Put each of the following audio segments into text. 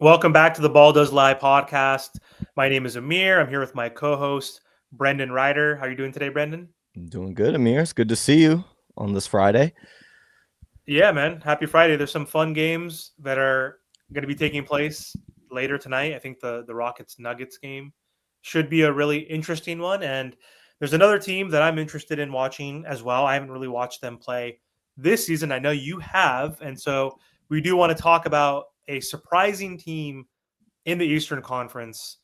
Welcome back to the Ball Does Lie podcast. My name is Amir. I'm here with my co-host Brendan Ryder. How are you doing today, Brendan? I'm doing good, Amir. It's good to see you on this Friday. Yeah, man. Happy Friday. There's some fun games that are going to be taking place later tonight. I think the Rockets Nuggets game should be a really interesting one. And there's another team that I'm interested in watching as well. I haven't really watched them play this season. I know you have, and so we do want to talk about a surprising team in the Eastern Conference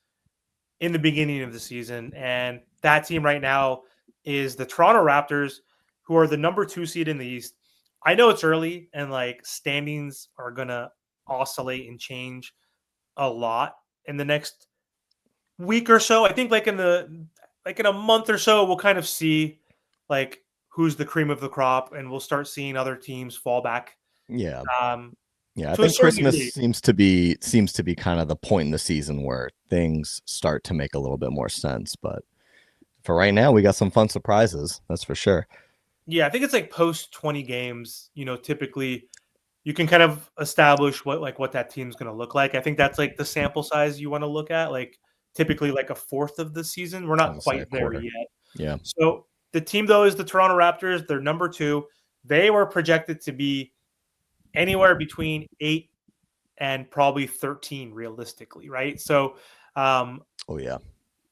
in the beginning of the season. And that team right now is the Toronto Raptors, who are the number 2 seed in the East. I know it's early and like standings are going to oscillate and change a lot in the next week or so. I think like in a month or so we'll kind of see like who's the cream of the crop and we'll start seeing other teams fall back Yeah, um yeah. I to a think certain Christmas degree. seems to be kind of the point in the season where things start to make a little bit more sense. But for right now, we got some fun surprises. That's for sure. Yeah, I think it's like post 20 games, typically you can kind of establish what that team's going to look like. I think that's like the sample size you want to look at, like typically like a fourth of the season. We're I not will say a quite there quarter. yet. Yeah. So the team though is the Toronto Raptors. They're number 2. They were projected to be anywhere between 8 and probably 13 realistically, right? So um, Oh yeah.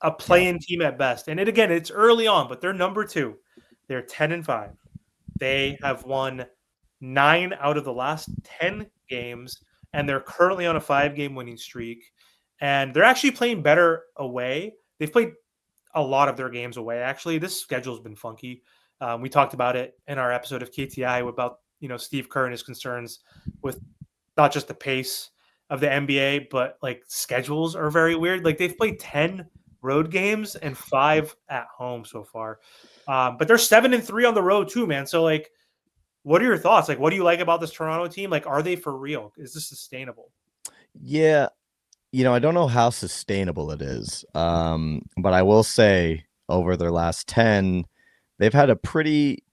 a Yeah. play-in team at best. And it's early on, but they're number 2. They're 10-5. They have won 9 out of the last 10 games, and they're currently on a 5-game winning streak. And they're actually playing better away. They've played a lot of their games away. Actually, this schedule's been funky. We talked about it in our episode of KTI about Steve Kerr and his concerns with not just the pace of the NBA, but like schedules are very weird. Like they've played 10 road games and 5 at home so far, but they're 7-3 on the road too, man. So like, what are your thoughts? Like, what do you like about this Toronto team? Like, are they for real? Is this sustainable? Yeah. I don't know how sustainable it is. But I will say over their last 10, they've had a pretty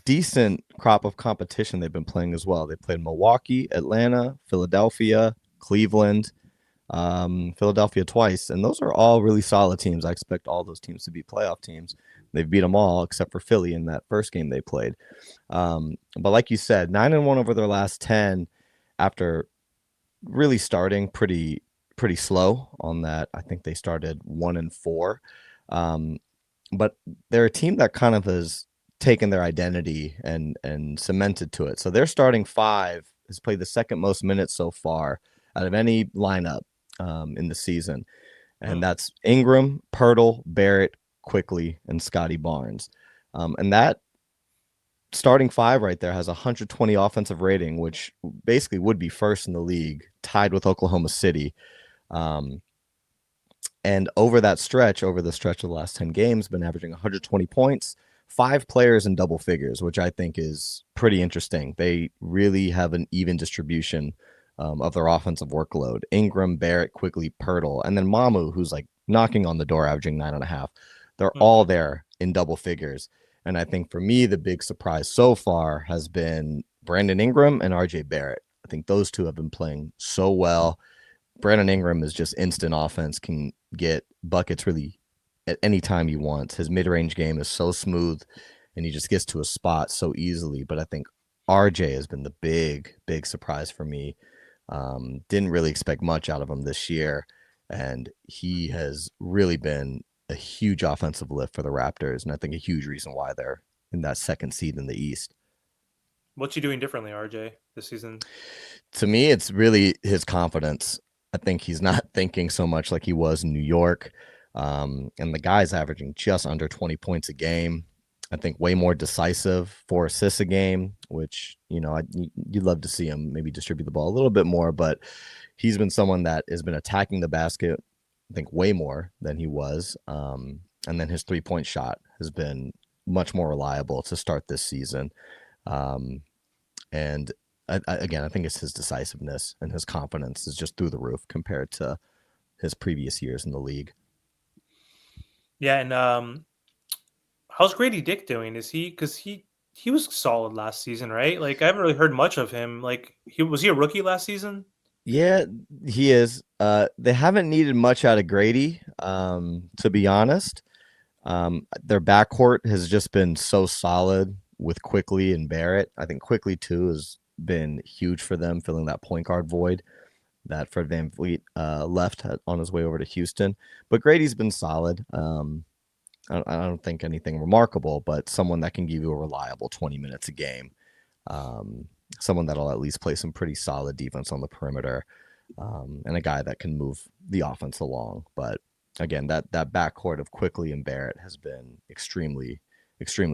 decent crop of competition they've been playing as well. They played Milwaukee, Atlanta, Philadelphia, Cleveland, Philadelphia twice, and those are all really solid teams. I expect all those teams to be playoff teams. They've beat them all except for Philly in that first game they played. But like you said, 9-1 over their last 10 after really starting pretty slow on that. I think they started 1-4. Um, but they're a team that kind of has taken their identity and cemented to it. So their starting five has played the second most minutes so far out of any lineup in the season, and Hmm. that's Ingram, Pirtle, Barrett, Quickly, and Scotty Barnes. And that starting five right there has 120 offensive rating, which basically would be first in the league, tied with Oklahoma City. Um, and over the stretch of the last 10 games, been averaging 120 points, 5 players in double figures, which I think is pretty interesting. They really have an even distribution of their offensive workload. Ingram, Barrett, Quickly, Pirtle, and then Mamu, who's like knocking on the door, averaging 9.5. They're all Hmm. there in double figures. And I think for me, the big surprise so far has been Brandon Ingram and RJ Barrett. I think those two have been playing so well. Brandon Ingram is just instant offense, can get buckets really at any time he wants. His mid range game is so smooth and he just gets to a spot so easily. But I think RJ has been the big surprise for me. Didn't really expect much out of him this year. And he has really been a huge offensive lift for the Raptors. And I think a huge reason why they're in that second seed in the East. What's he doing differently, RJ, this season? To me, it's really his confidence. I think he's not thinking so much like he was in New York. And the guy's averaging just under 20 points a game. I think way more decisive, 4 assists a game, which, you'd love to see him maybe distribute the ball a little bit more. But he's been someone that has been attacking the basket, I think, way more than he was. And then his 3-point shot has been much more reliable to start this season. Um, and again, I think it's his decisiveness and his confidence is just through the roof compared to his previous years in the league. Yeah, and how's Grady Dick doing? Is he because he was solid last season, right? Like I haven't really heard much of him. Like he was he a rookie last season? Yeah, he is. They haven't needed much out of Grady, to be honest. Their backcourt has just been so solid with Quickly and Barrett. I think Quickly too has been huge for them, filling that point guard void that Fred VanVleet left on his way over to Houston. But Grady's been solid. I don't think anything remarkable, but someone that can give you a reliable 20 minutes a game. Um, Someone that'll at least play some pretty solid defense on the perimeter, and a guy that can move the offense along. But again, that backcourt of Quickly and Barrett has been extremely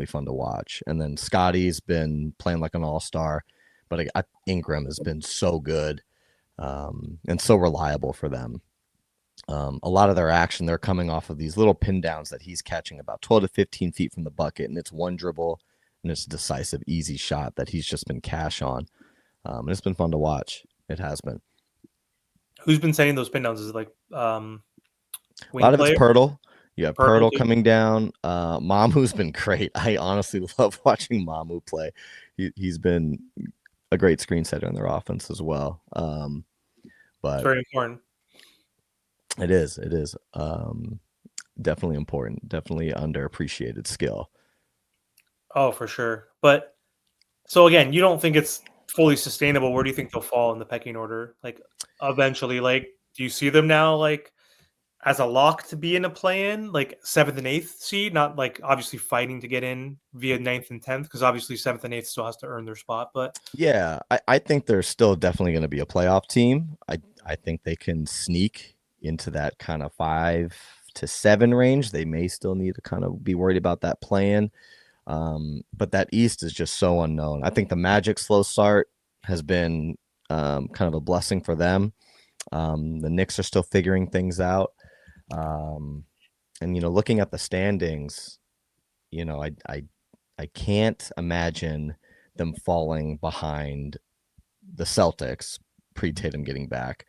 fun to watch. And then Scotty's been playing like an all-star, but Ingram has been so good, and so reliable for them. A lot of their action, they're coming off of these little pin downs that he's catching about 12 to 15 feet from the bucket, and it's one dribble and it's a decisive, easy shot that he's just been cash on. And it's been fun to watch. It has been. Who's been setting those pin downs? Is it like A wing lot of it's player? Pirtle. You have Purtle Pirtle too? coming down. Mamu's been great. I honestly love watching Mamu play. He's been a great screen setter in their offense as well. It's But very important. it is. Definitely important. Definitely underappreciated skill. Oh, for sure. But so again, you don't think it's fully sustainable. Where do you think they'll fall in the pecking order? Like eventually, like do you see them now like as a lock to be in a play-in, like seventh and eighth seed, not like obviously fighting to get in via ninth and tenth, because obviously seventh and eighth still has to earn their spot. But Yeah, I think they're still definitely going to be a playoff team. I think they can sneak into that kind of 5 to 7 range. They may still need to kind of be worried about that plan. But that East is just so unknown. I think the Magic slow start has been kind of a blessing for them. The Knicks are still figuring things out. Um, and looking at the standings, you know, I I I can't imagine them falling behind the Celtics pre Tatum getting back.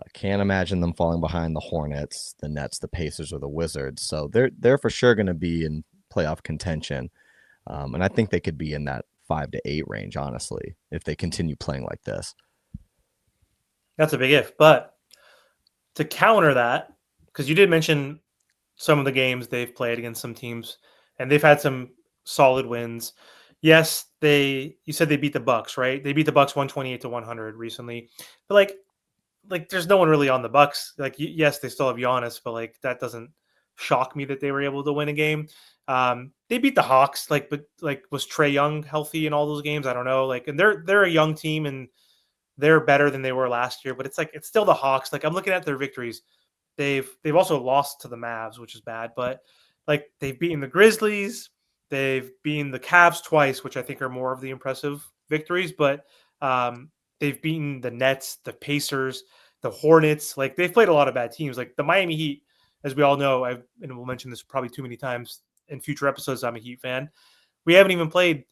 I can't imagine them falling behind the Hornets, the Nets, the Pacers, or the Wizards. So they're for sure going to be in playoff contention, and I think they could be in that 5 to 8 range, honestly, if they continue playing like this. that's a big if. But to counter that, because you did mention some of the games they've played against some teams, and they've had some solid wins. Yes, you said they beat the Bucks, right? They beat the Bucks 128 to 100 recently. But like there's no one really on the Bucks. Like yes, they still have Giannis, but like that doesn't shock me that they were able to win a game. They beat the Hawks, but like was Trey Young healthy in all those games? I don't know. Like, and they're a young team and they're better than they were last year, but it's like it's still the Hawks. Like I'm looking at their victories. They've also lost to the Mavs, which is bad, but like they've beaten the Grizzlies, they've beaten the Cavs twice, which I think are more of the impressive victories, but they've beaten the Nets, the Pacers, the Hornets. Like they've played a lot of bad teams. Like the Miami Heat, as we all know, and we'll mention this probably too many times in future episodes. I'm a Heat fan. We haven't even played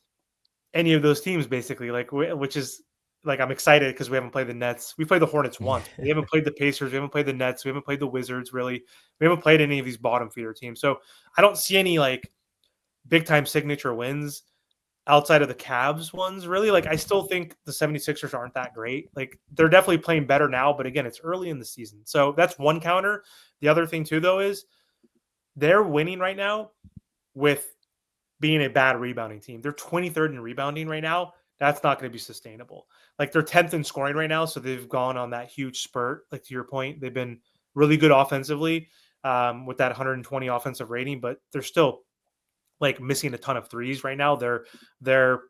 any of those teams basically, which is like I'm excited because we haven't played the Nets. We played the Hornets once. We haven't played the Pacers. We haven't played the Nets. We haven't played the Wizards. Really, we haven't played any of these bottom feeder teams. So I don't see any like big time signature wins outside of the Cavs ones. Really, like I still think the 76ers aren't that great. Like they're definitely playing better now, but again, it's early in the season. So that's one counter. The other thing too, though, is they're winning right now with being a bad rebounding team. They're 23rd in rebounding right now. That's not going to be sustainable. Like they're 10th in scoring right now, so they've gone on that huge spurt. Like to your point, they've been really good offensively with that 120 offensive rating, but they're still like missing a ton of threes right now. They're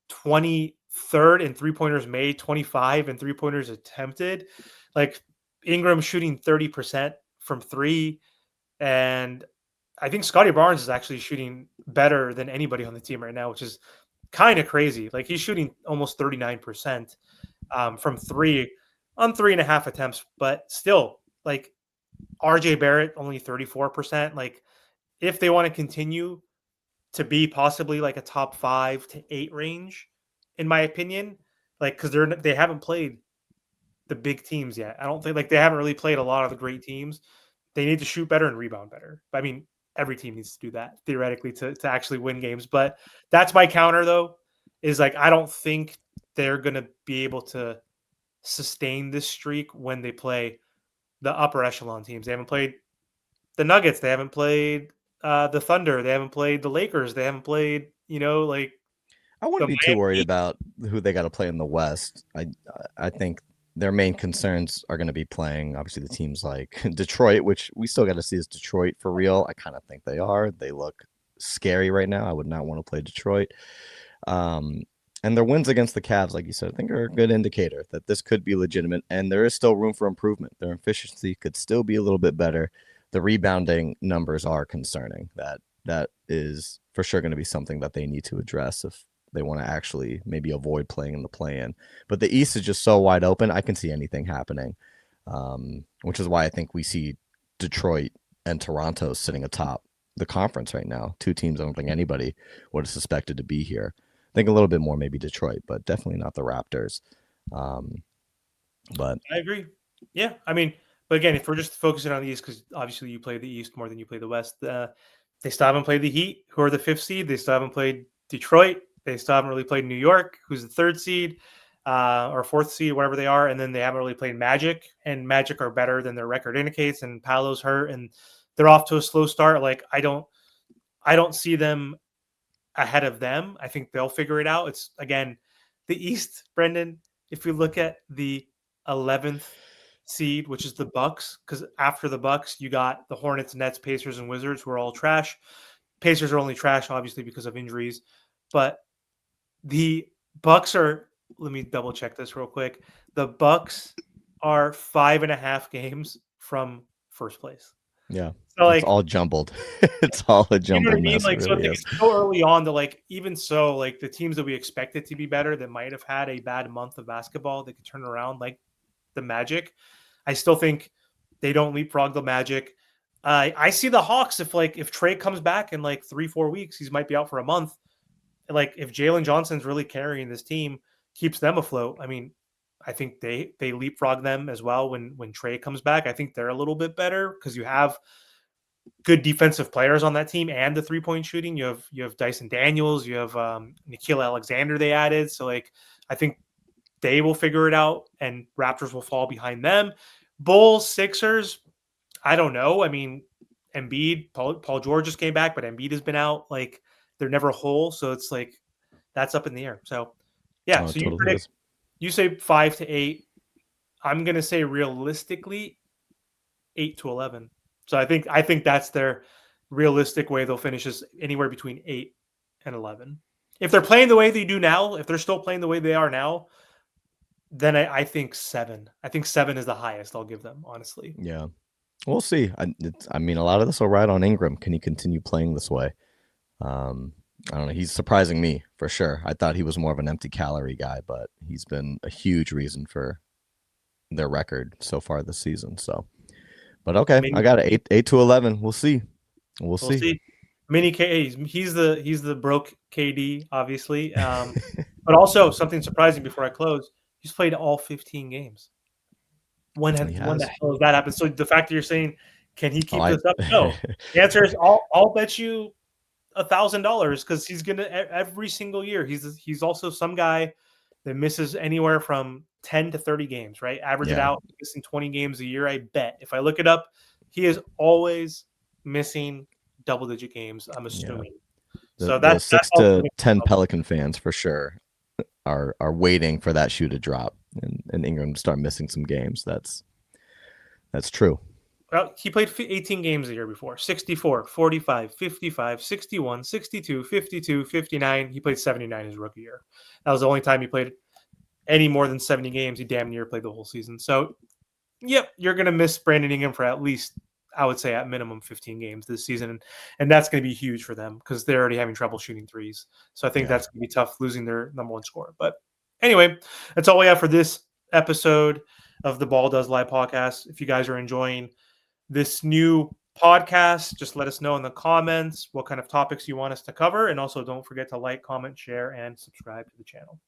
23rd in three pointers made, 25 in three pointers attempted. Like Ingram shooting 30% from three, and I think Scotty Barnes is actually shooting better than anybody on the team right now, which is kind of crazy. Like he's shooting almost 39% from three on three and a half attempts, but still, like RJ Barrett only 34%. Like if they want to continue to be possibly like a top 5 to 8 range, in my opinion, like because they haven't played the big teams yet. I don't think like they haven't really played a lot of the great teams. They need to shoot better and rebound better. I mean, every team needs to do that theoretically to actually win games. But that's my counter though, is like I don't think they're gonna be able to sustain this streak when they play the upper echelon teams. They haven't played the Nuggets. They haven't played the Thunder. They haven't played the Lakers. They haven't played, like I wouldn't the be too Miami worried Heat. about who they got to play in the West. I think their main concerns are going to be playing obviously the teams like Detroit, which we still got to see is Detroit for real. I kind of think they are. They look scary right now. I would not want to play Detroit. Um, and their wins against the Cavs, like you said, I think are a good indicator that this could be legitimate, and there is still room for improvement. Their efficiency could still be a little bit better. The rebounding numbers are concerning. That is for sure going to be something that they need to address if they want to actually maybe avoid playing in the play-in. But the East is just so wide open. I can see anything happening, which is why I think we see Detroit and Toronto sitting atop the conference right now. Two teams I don't think anybody would have suspected to be here. I think a little bit more maybe Detroit, but definitely not the Raptors. But I agree. Yeah, I mean, but again, if we're just focusing on the East, because obviously you play the East more than you play the West, they still haven't played the Heat, who are the fifth seed. They still haven't played Detroit. They still haven't really played New York, who's the third seed or fourth seed, whatever they are. And then they haven't really played Magic, and Magic are better than their record indicates. And Paolo's hurt, and they're off to a slow start. Like I don't see them ahead of them. I think they'll figure it out. It's again the East, Brendan. If you look at the 11th seed, which is the Bucks, because after the Bucks, you got the Hornets, Nets, Pacers, and Wizards, who are all trash. Pacers are only trash, obviously, because of injuries. But the Bucks are. Let me double check this real quick. The Bucks are 5.5 games from first place. yeah, So it's like all jumbled. It's all a you know what I jumbled mean? mess. It Like, so really it's like is. it's so early on that, like, even so, like the teams that we expected to be better that might have had a bad month of basketball, they could turn around, like the Magic. I still think they don't leapfrog the Magic. I see the Hawks if Trey comes back in like 3-4 weeks, he might be out for a month. Like if Jalen Johnson's really carrying this team, keeps them afloat. I mean, I think they leapfrog them as well when Trey comes back. I think they're a little bit better because you have good defensive players on that team and the 3-point shooting. You have Dyson Daniels, you have Nikhil Alexander they added. So like I think they will figure it out and Raptors will fall behind them. Bulls, Sixers, I don't know. I mean, Embiid, Paul George just came back, but Embiid has been out. Like they're never whole, so it's like that's up in the air. So yeah, Oh, it so you totally predict is. you say 5 to 8. I'm gonna say realistically 8 to 11. So I think that's their realistic way they'll finish is anywhere between 8 and 11. If they're playing the way they do now, if they're still playing the way they are now, then I think 7. I think 7 is the highest I'll give them, honestly. Yeah, we'll see. I mean, a lot of this will ride on Ingram. Can he continue playing this way? I don't know. He's surprising me for sure. I thought he was more of an empty calorie guy, but he's been a huge reason for their record so far this season. So, but okay, I Mini, got it. 8 to 11. We'll see. We'll we'll see. see. Mini K, he's the broke KD, obviously. But also something surprising before I close, he's played all 15 games. He When the has. hell has that happened? So the fact that you're saying, can he Oh, keep this up? No. The answer is I'll bet you $1,000 because he's gonna every single year. He's also some guy that misses anywhere from 10 to 30 games, right? Average it yeah. out, missing 20 games a year. I bet if I look it up, he is always missing double digit games. I'm Yeah. assuming. The So the that's six also to ten Pelican fans for sure are waiting for that shoe to drop and Ingram to start missing some games. That's true. well, he played 18 games a year before 64, 45, 55, 61, 62, 52, 59. He played 79 his rookie year. That was the only time he played any more than 70 games. He damn near played the whole season. So, yep, you're going to miss Brandon Ingram for at least, I would say, at minimum 15 games this season. And that's going to be huge for them because they're already having trouble shooting threes. So I think Yeah. that's going to be tough losing their number one scorer. But anyway, that's all we have for this episode of the Ball Does Lie podcast. If you guys are enjoying this new podcast, just let us know in the comments what kind of topics you want us to cover. And also don't forget to like, comment, share, and subscribe to the channel.